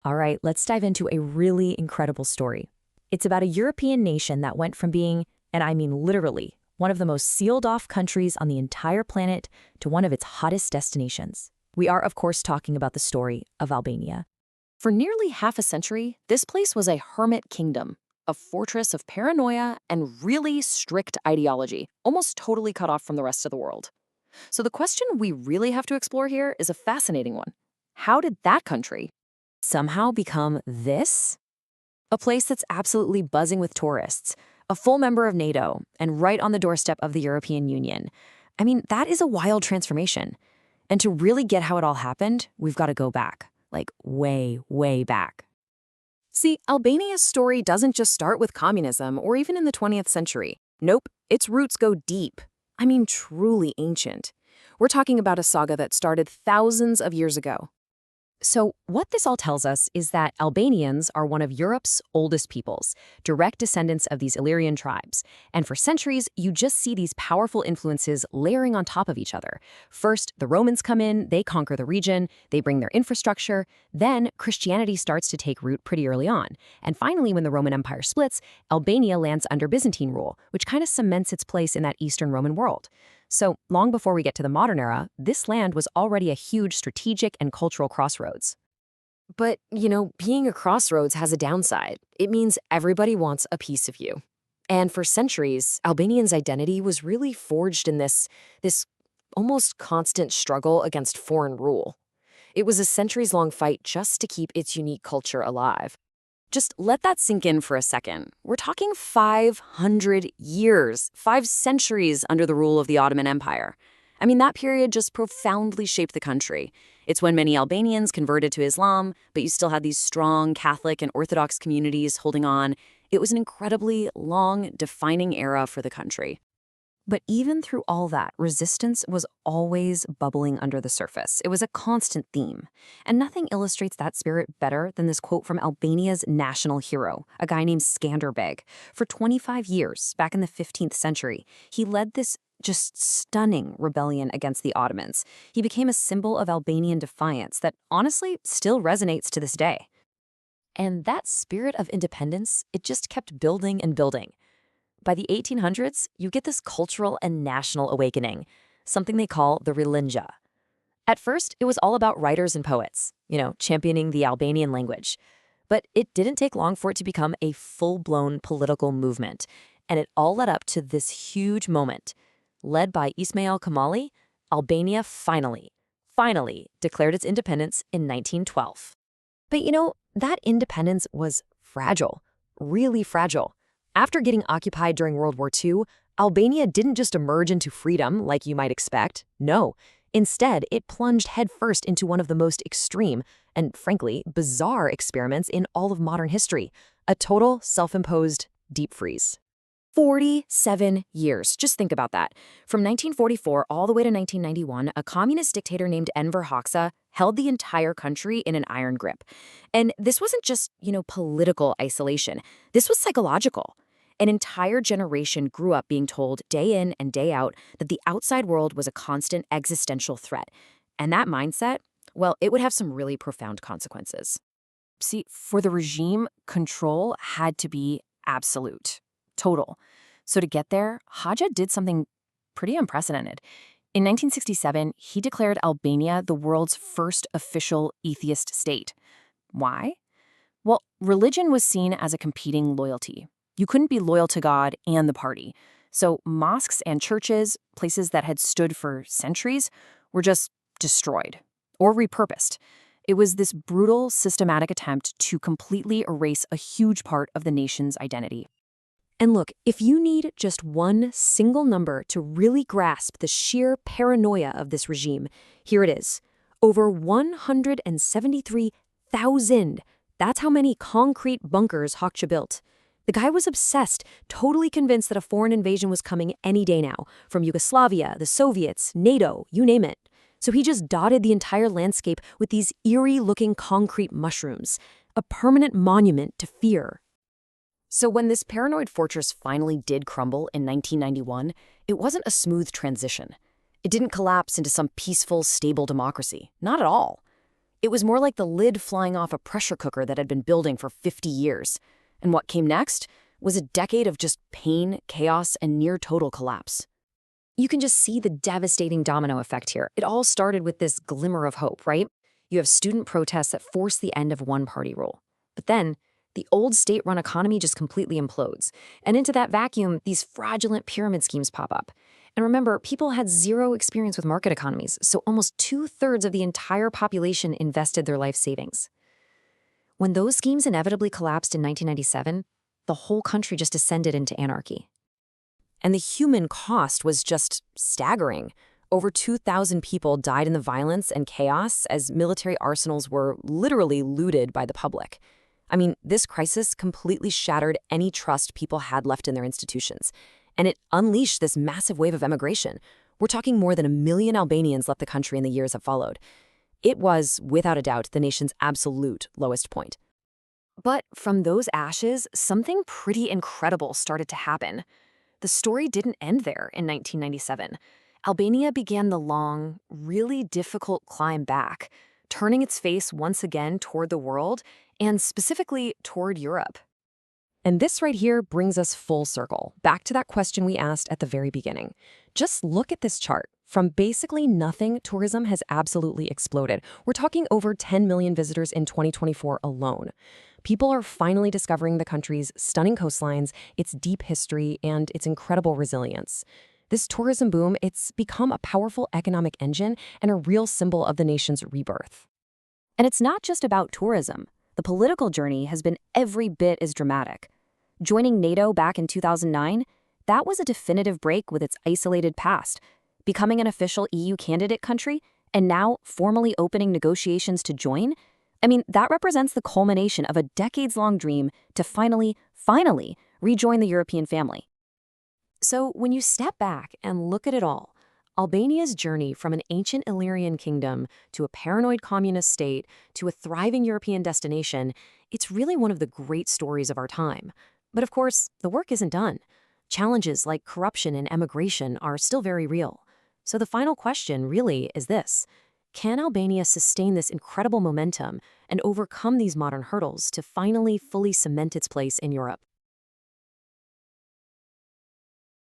All right, let's dive into a really incredible story. It's about a European nation that went from being, and I mean literally, one of the most sealed off countries on the entire planet to one of its hottest destinations. We are, of course, talking about the story of Albania. For nearly half a century, this place was a hermit kingdom, a fortress of paranoia and really strict ideology, almost totally cut off from the rest of the world. So the question we really have to explore here is a fascinating one. How did that country somehow become this? A place that's absolutely buzzing with tourists, a full member of NATO, and right on the doorstep of the European Union. I mean, that is a wild transformation. And to really get how it all happened, we've got to go back, like way, way back. See, Albania's story doesn't just start with communism or even in the 20th century. Nope, its roots go deep. I mean, truly ancient. We're talking about a saga that started thousands of years ago. So, what this all tells us is that Albanians are one of Europe's oldest peoples, direct descendants of these Illyrian tribes. And for centuries, you just see these powerful influences layering on top of each other. First, the Romans come in, they conquer the region, they bring their infrastructure. Then, Christianity starts to take root pretty early on. And finally, when the Roman Empire splits, Albania lands under Byzantine rule, which kind of cements its place in that Eastern Roman world. So, long before we get to the modern era, this land was already a huge strategic and cultural crossroads. But, being a crossroads has a downside. It means everybody wants a piece of you. And for centuries, Albanians' identity was really forged in this almost constant struggle against foreign rule. It was a centuries-long fight just to keep its unique culture alive. Just let that sink in for a second. We're talking 500 years, 5 centuries under the rule of the Ottoman Empire. I mean, that period just profoundly shaped the country. It's when many Albanians converted to Islam, but you still had these strong Catholic and Orthodox communities holding on. It was an incredibly long, defining era for the country. But even through all that, resistance was always bubbling under the surface. It was a constant theme. And nothing illustrates that spirit better than this quote from Albania's national hero, a guy named Skanderbeg. For 25 years, back in the 15th century, he led this just stunning rebellion against the Ottomans. He became a symbol of Albanian defiance that honestly still resonates to this day. And that spirit of independence, it just kept building and building. By the 1800s, you get this cultural and national awakening, something they call the Relinja. At first, it was all about writers and poets, championing the Albanian language. But it didn't take long for it to become a full-blown political movement, and it all led up to this huge moment. Led by Ismail Kamali, Albania finally declared its independence in 1912. But that independence was fragile, really fragile. After getting occupied during World War II, Albania didn't just emerge into freedom like you might expect. No. Instead, it plunged headfirst into one of the most extreme and, frankly, bizarre experiments in all of modern history, a total self-imposed deep freeze. 47 years. Just think about that. From 1944 all the way to 1991, a communist dictator named Enver Hoxha held the entire country in an iron grip. And this wasn't just, political isolation. This was psychological. An entire generation grew up being told day in and day out that the outside world was a constant existential threat. And that mindset, well, it would have some really profound consequences. See, for the regime, control had to be absolute. Total. So to get there, Hoxha did something pretty unprecedented. In 1967, he declared Albania the world's first official atheist state. Why? Well, religion was seen as a competing loyalty. You couldn't be loyal to God and the party. So mosques and churches, places that had stood for centuries, were just destroyed or repurposed. It was this brutal, systematic attempt to completely erase a huge part of the nation's identity. And look, if you need just one single number to really grasp the sheer paranoia of this regime, here it is. Over 173,000. That's how many concrete bunkers Hoxha built. The guy was obsessed, totally convinced that a foreign invasion was coming any day now, from Yugoslavia, the Soviets, NATO, you name it. So he just dotted the entire landscape with these eerie-looking concrete mushrooms, a permanent monument to fear. So when this paranoid fortress finally did crumble in 1991, it wasn't a smooth transition. It didn't collapse into some peaceful, stable democracy. Not at all. It was more like the lid flying off a pressure cooker that had been building for 50 years. And what came next was a decade of just pain, chaos, and near total collapse. You can just see the devastating domino effect here. It all started with this glimmer of hope, right? You have student protests that force the end of one-party rule. But then, the old state-run economy just completely implodes. And into that vacuum, these fraudulent pyramid schemes pop up. And remember, people had zero experience with market economies, so almost 2/3 of the entire population invested their life savings. When those schemes inevitably collapsed in 1997, the whole country just descended into anarchy. And the human cost was just staggering. Over 2,000 people died in the violence and chaos as military arsenals were literally looted by the public. I mean, this crisis completely shattered any trust people had left in their institutions, and it unleashed this massive wave of emigration. We're talking more than 1 million Albanians left the country in the years that followed. It was, without a doubt, the nation's absolute lowest point. But from those ashes, something pretty incredible started to happen. The story didn't end there in 1997. Albania began the long, really difficult climb back, turning its face once again toward the world, and specifically toward Europe. And this right here brings us full circle, back to that question we asked at the very beginning. Just look at this chart. From basically nothing, tourism has absolutely exploded. We're talking over 10 million visitors in 2024 alone. People are finally discovering the country's stunning coastlines, its deep history, and its incredible resilience. This tourism boom, it's become a powerful economic engine and a real symbol of the nation's rebirth. And it's not just about tourism. The political journey has been every bit as dramatic. Joining NATO back in 2009, that was a definitive break with its isolated past. Becoming an official EU candidate country, and now formally opening negotiations to join, I mean, that represents the culmination of a decades-long dream to finally rejoin the European family. So when you step back and look at it all, Albania's journey from an ancient Illyrian kingdom to a paranoid communist state to a thriving European destination, it's really one of the great stories of our time. But of course, the work isn't done. Challenges like corruption and emigration are still very real. So the final question really is this: can Albania sustain this incredible momentum and overcome these modern hurdles to finally fully cement its place in Europe?